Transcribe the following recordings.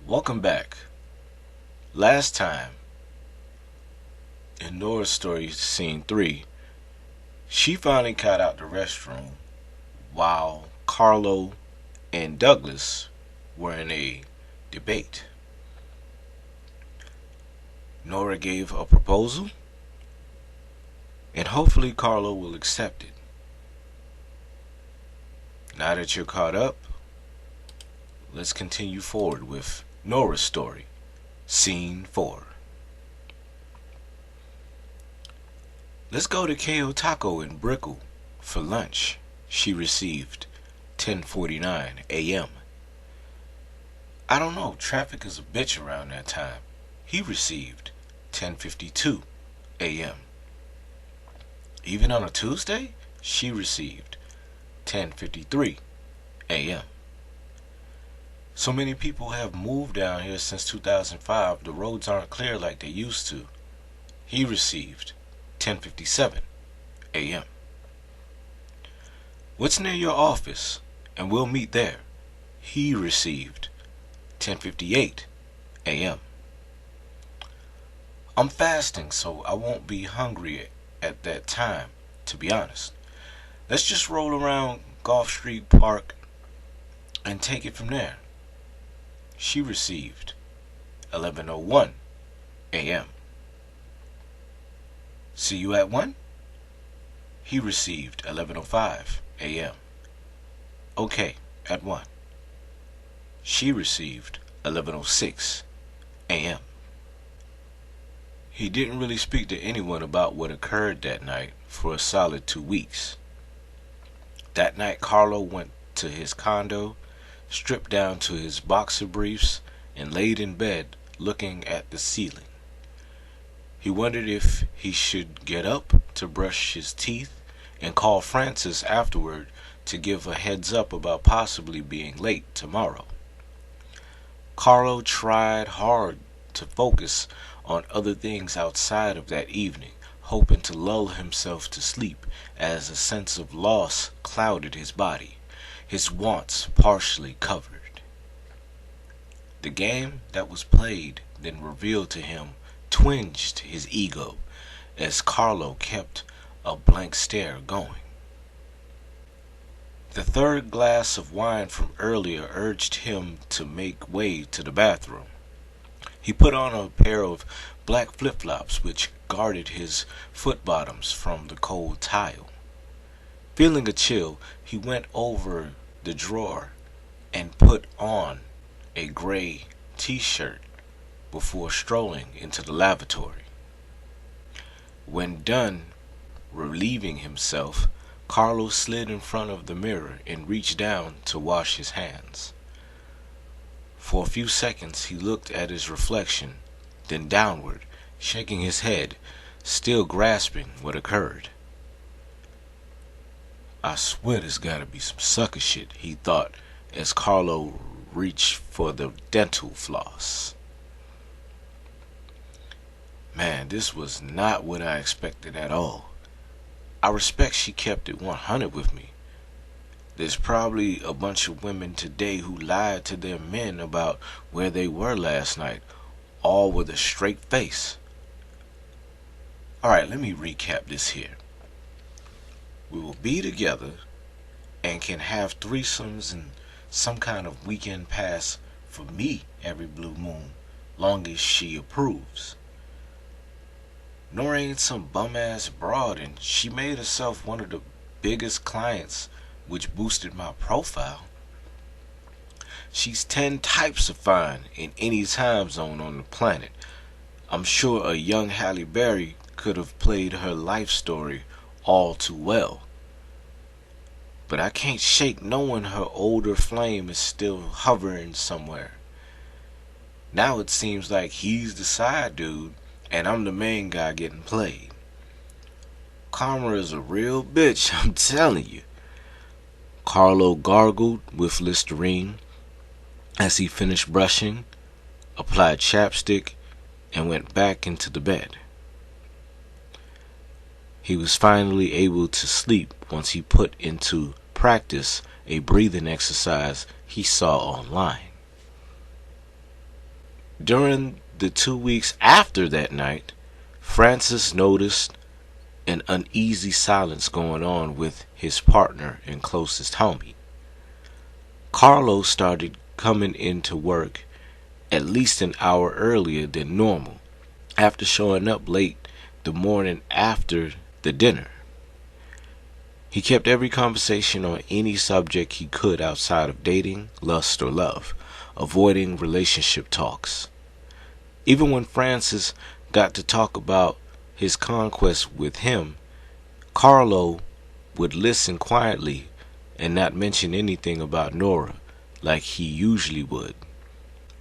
Welcome back. Last time, in Nora's story, scene 3, she finally got out the restroom while Carlo and Douglas were in a debate. Nora gave a proposal, and hopefully Carlo will accept it. Now that you're caught up, let's continue forward with Nora's story, scene 4. Let's go to Ko Taco in Brickell for lunch. She received 10:49 a.m. I don't know, traffic is a bitch around that time. He received 10:52 a.m. Even on a Tuesday, she received 10:53 a.m. So many people have moved down here since 2005, the roads aren't clear like they used to. He received 10:57 a.m. What's near your office? And we'll meet there. He received 10:58 a.m. I'm fasting, so I won't be hungry at that time, to be honest. Let's just roll around Gulf Street Park and take it from there. She received 11:01 a.m. See you at 1? He received 11:05 a.m. Okay, at 1. She received 11:06 a.m. He didn't really speak to anyone about what occurred that night for a solid 2 weeks. That night, Carlo went to his condo, stripped down to his boxer briefs, and laid in bed looking at the ceiling. He wondered if he should get up to brush his teeth and call Francis afterward to give a heads up about possibly being late tomorrow. Carlo tried hard to focus on other things outside of that evening, hoping to lull himself to sleep as a sense of loss clouded his body, his wants partially covered. The game that was played then revealed to him twinged his ego as Carlo kept a blank stare going. The third glass of wine from earlier urged him to make way to the bathroom. He put on a pair of black flip-flops which guarded his foot bottoms from the cold tile. Feeling a chill, he went over the drawer and put on a gray t-shirt before strolling into the lavatory. When done relieving himself, Carlo slid in front of the mirror and reached down to wash his hands. For a few seconds he looked at his reflection, then downward, shaking his head, still grasping what occurred. I swear this gotta be some sucker shit, he thought as Carlo reached for the dental floss. Man, this was not what I expected at all. I respect she kept it 100 with me. There's probably a bunch of women today who lied to their men about where they were last night, all with a straight face. Alright, let me recap this here. We will be together and can have threesomes and some kind of weekend pass for me every blue moon, long as she approves. Nora ain't some bum-ass broad, and she made herself one of the biggest clients, which boosted my profile. She's 10 types of fine in any time zone on the planet. I'm sure a young Halle Berry could have played her life story all too well. But I can't shake knowing her older flame is still hovering somewhere. Now it seems like he's the side dude and I'm the main guy getting played. Karma is a real bitch, I'm telling you. Carlo gargled with Listerine as he finished brushing, applied chapstick, and went back into the bed. He was finally able to sleep once he put into practice a breathing exercise he saw online. During the 2 weeks after that night, Francis noticed an uneasy silence going on with his partner and closest homie. Carlo started coming into work at least an hour earlier than normal after showing up late the morning after the dinner. He kept every conversation on any subject he could outside of dating, lust, or love, avoiding relationship talks. Even when Francis got to talk about his conquest with him, Carlo would listen quietly and not mention anything about Nora like he usually would.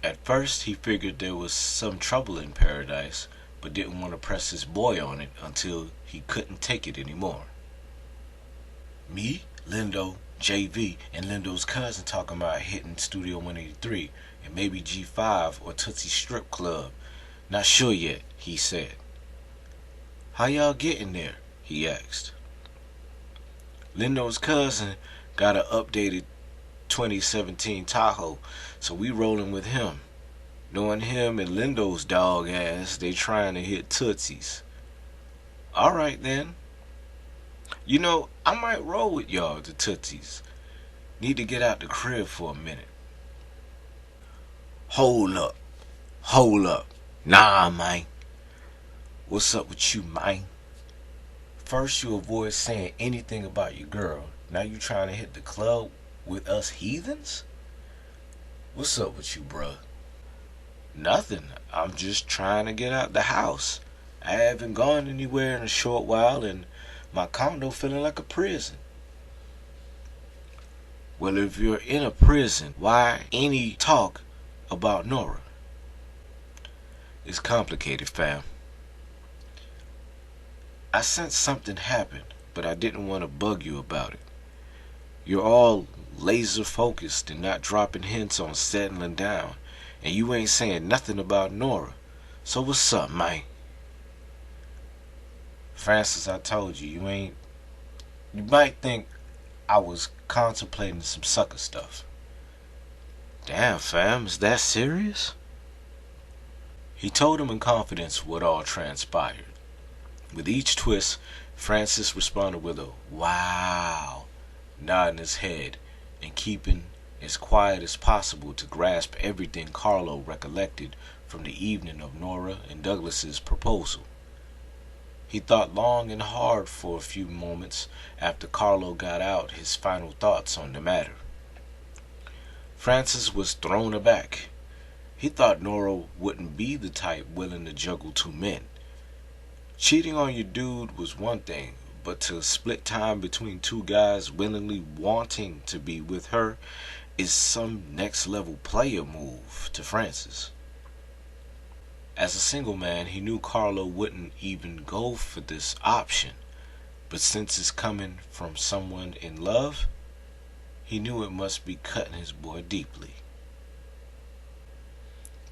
At first, he figured there was some trouble in paradise, but didn't want to press his boy on it until he couldn't take it anymore. Me, Lindo, JV, and Lindo's cousin talking about hitting Studio 183 and maybe G5 or Tootsie Strip Club. Not sure yet, he said. How y'all getting there? He asked. Lindo's cousin got an updated 2017 Tahoe, so we rolling with him. Knowing him and Lindo's dog ass, they trying to hit Tootsies. Alright then. You know, I might roll with y'all to Tootsies. Need to get out the crib for a minute. Hold up. Hold up. Nah, man. What's up with you, man? First you avoid saying anything about your girl. Now you trying to hit the club with us heathens? What's up with you, bruh? Nothing. I'm just trying to get out the house. I haven't gone anywhere in a short while and my condo feeling like a prison. Well, if you're in a prison, why any talk about Nora? It's complicated, fam. I sensed something happened, but I didn't want to bug you about it. You're all laser focused and not dropping hints on settling down, and you ain't saying nothing about Nora. So what's up, man? Francis, I told you, you might think I was contemplating some sucker stuff. Damn, fam, is that serious? He told him in confidence what all transpired. With each twist, Francis responded with a wow, nodding his head and keeping as quiet as possible to grasp everything Carlo recollected from the evening of Nora and Douglas's proposal. He thought long and hard for a few moments after Carlo got out his final thoughts on the matter. Francis was thrown aback. He thought Nora wouldn't be the type willing to juggle two men. Cheating on your dude was one thing, but to split time between two guys willingly wanting to be with her is some next level player move to Francis. As a single man, he knew Carlo wouldn't even go for this option, but since it's coming from someone in love, he knew it must be cutting his boy deeply.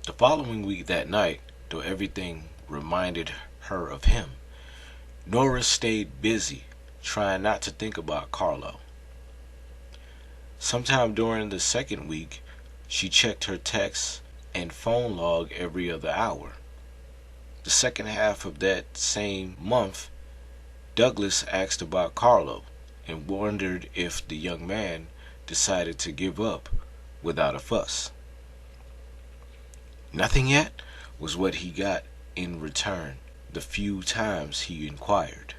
The following week that night, though everything reminded her of him, Nora stayed busy, trying not to think about Carlo. Sometime during the second week, she checked her texts and phone log every other hour. The second half of that same month, Douglas asked about Carlo and wondered if the young man decided to give up without a fuss. Nothing yet was what he got in return the few times he inquired.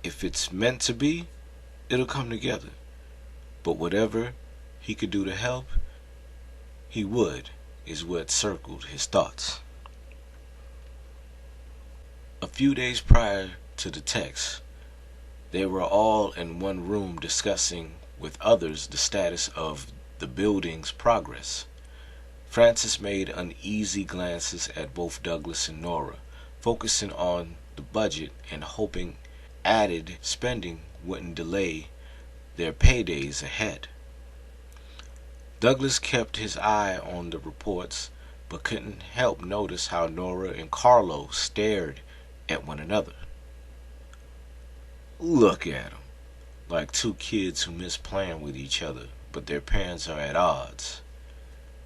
If it's meant to be, it'll come together. But whatever he could do to help, he would, is what circled his thoughts. A few days prior to the text, they were all in one room discussing with others the status of the building's progress. Francis made uneasy glances at both Douglas and Nora, focusing on the budget and hoping added spending wouldn't delay their paydays ahead. Douglas kept his eye on the reports, but couldn't help notice how Nora and Carlo stared at one another. Look at them, like two kids who miss playing with each other, but their parents are at odds.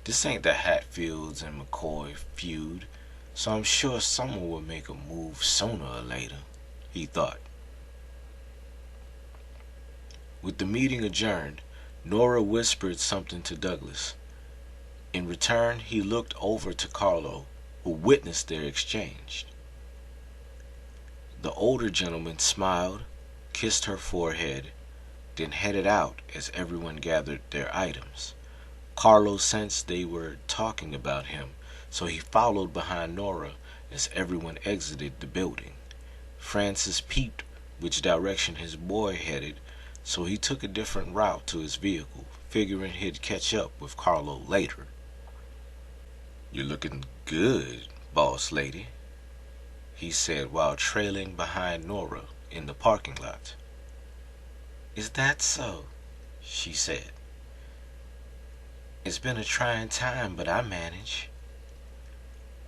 This ain't the Hatfields and McCoy feud, so I'm sure someone will make a move sooner or later, he thought. With the meeting adjourned, Nora whispered something to Douglas. In return, he looked over to Carlo, who witnessed their exchange. The older gentleman smiled, kissed her forehead, then headed out as everyone gathered their items. Carlo sensed they were talking about him, so he followed behind Nora as everyone exited the building. Francis peeped which direction his boy headed, so he took a different route to his vehicle, figuring he'd catch up with Carlo later. "You're looking good, boss lady," he said while trailing behind Nora in the parking lot. "Is that so?" she said. "It's been a trying time, but I manage."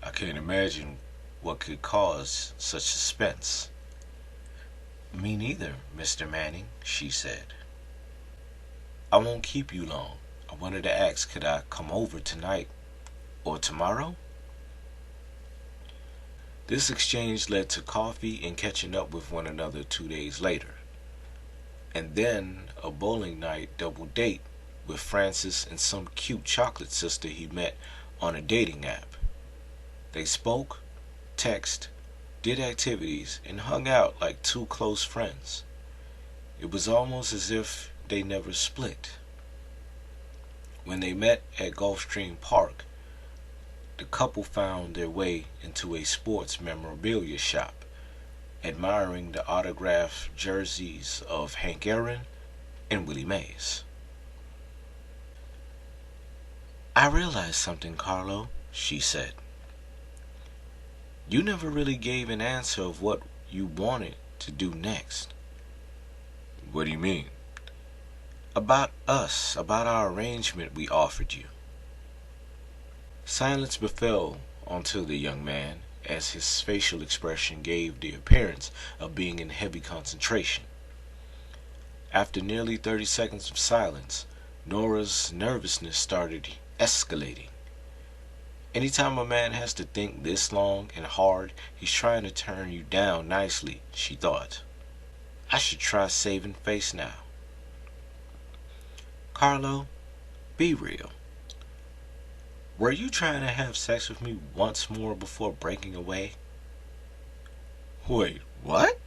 "I can't imagine what could cause such suspense." "Me neither, Mr. Manning," she said. "I won't keep you long. I wanted to ask, could I come over tonight or tomorrow?" This exchange led to coffee and catching up with one another 2 days later, and then a bowling night double date with Francis and some cute chocolate sister he met on a dating app. They spoke, texted, did activities, and hung out like two close friends. It was almost as if they never split. When they met at Gulfstream Park, the couple found their way into a sports memorabilia shop, admiring the autographed jerseys of Hank Aaron and Willie Mays. "I realized something, Carlo," she said. "You never really gave an answer of what you wanted to do next." "What do you mean?" "About us, about our arrangement we offered you." Silence befell onto the young man as his facial expression gave the appearance of being in heavy concentration. After nearly 30 seconds of silence, Nora's nervousness started escalating. Anytime a man has to think this long and hard, he's trying to turn you down nicely, she thought. I should try saving face now. "Carlo, be real. Were you trying to have sex with me once more before breaking away?" "Wait, what?"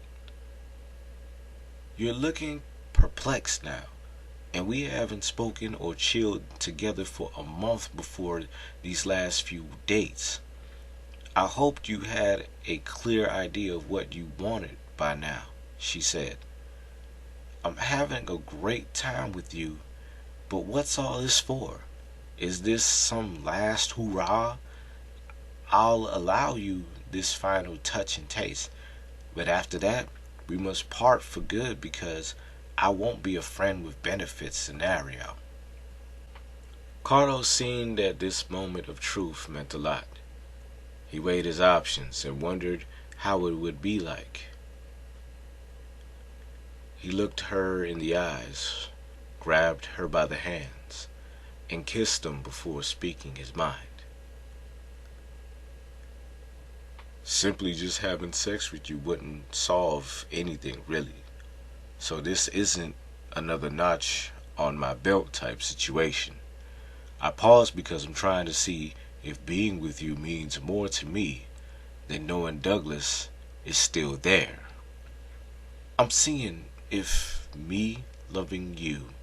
"You're looking perplexed now, and we haven't spoken or chilled together for a month before these last few dates. I hoped you had a clear idea of what you wanted by now," she said. "I'm having a great time with you, but what's all this for? Is this some last hurrah? I'll allow you this final touch and taste, but after that, we must part for good because I won't be a friend with benefits scenario." Carlo seen that this moment of truth meant a lot. He weighed his options and wondered how it would be like. He looked her in the eyes, grabbed her by the hands, and kissed them before speaking his mind. "Simply just having sex with you wouldn't solve anything, really. So this isn't another notch on my belt type situation. I paused because I'm trying to see if being with you means more to me than knowing Douglas is still there. I'm seeing if me loving you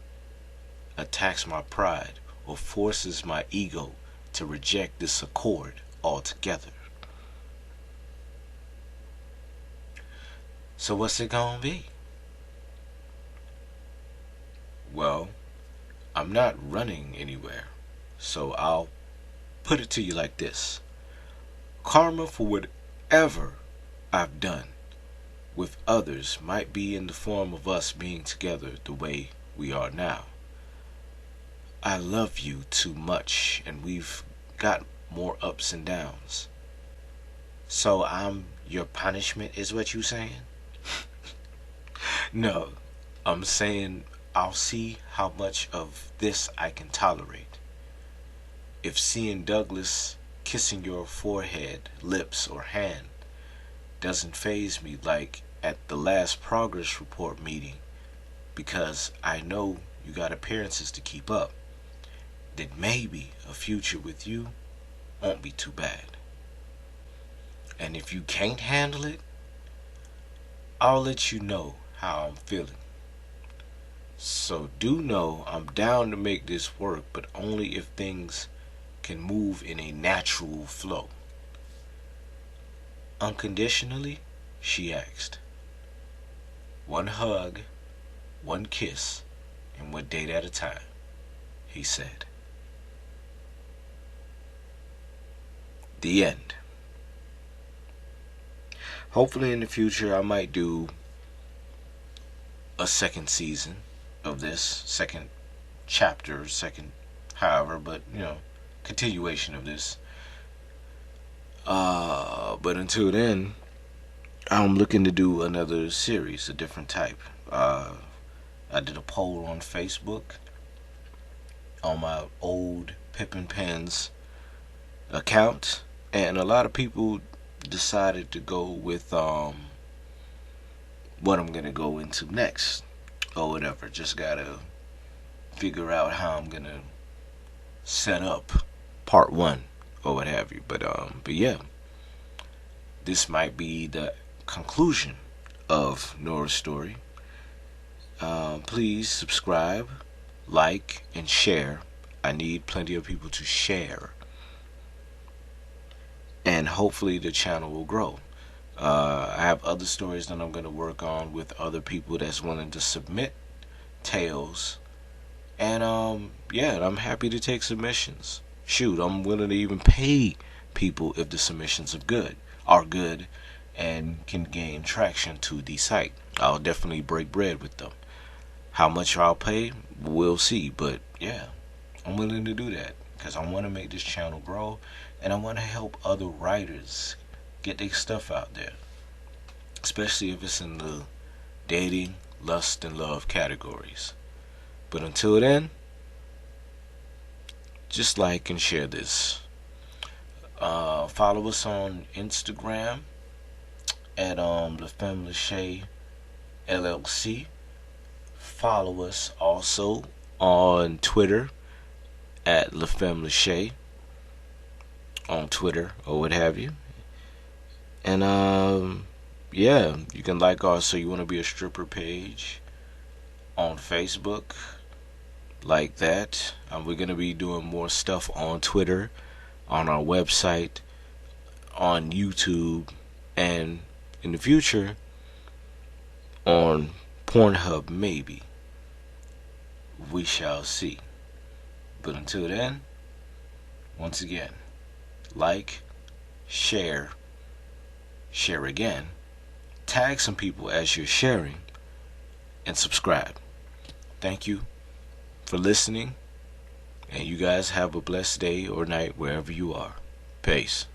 attacks my pride or forces my ego to reject this accord altogether." "So what's it gonna be?" "Well, I'm not running anywhere, so I'll put it to you like this. Karma for whatever I've done with others might be in the form of us being together the way we are now. I love you too much, and we've got more ups and downs." "So I'm your punishment is what you saying?" "No, I'm saying I'll see how much of this I can tolerate." If seeing Douglas kissing your forehead, lips, or hand doesn't faze me like at the last progress report meeting because I know you got appearances to keep up, then maybe a future with you won't be too bad. And if you can't handle it, I'll let you know how I'm feeling. So do know I'm down to make this work, but only if things can move in a natural flow. Unconditionally, she asked. One hug, one kiss, and one date at a time, he said. The end. Hopefully in the future I might do a second season of this, second chapter, second however, but continuation of this. But until then, I'm looking to do another series, a different type. I did a poll on Facebook on my old Pippin Pens account, and a lot of people decided to go with what I'm gonna go into next or whatever. Just gotta figure out how I'm gonna set up part one or what have you. But yeah, this might be the conclusion of Nora's story. Please subscribe, like, and share. I need plenty of people to share, and hopefully the channel will grow. I have other stories that I'm going to work on with other people that's willing to submit tales. And yeah, I'm happy to take submissions. Shoot, I'm willing to even pay people if the submissions are good and can gain traction to the site. I'll definitely break bread with them. How much I'll pay, we'll see. But yeah, I'm willing to do that because I want to make this channel grow, and I want to help other writers get their stuff out there, especially if it's in the dating, lust, and love categories. But until then, just like and share this. Follow us on Instagram at La Femme Lachey LLC. Follow us also on Twitter at La Femme Lachey on Twitter or what have you. And yeah, you can like our So You Want to Be a Stripper page on Facebook, like that. We're gonna be doing more stuff on Twitter, on our website, on YouTube, and in the future on Pornhub maybe. We shall see. But until then, once again, like, share again, tag some people as you're sharing, and subscribe. Thank you for listening, and you guys have a blessed day or night wherever you are. Peace.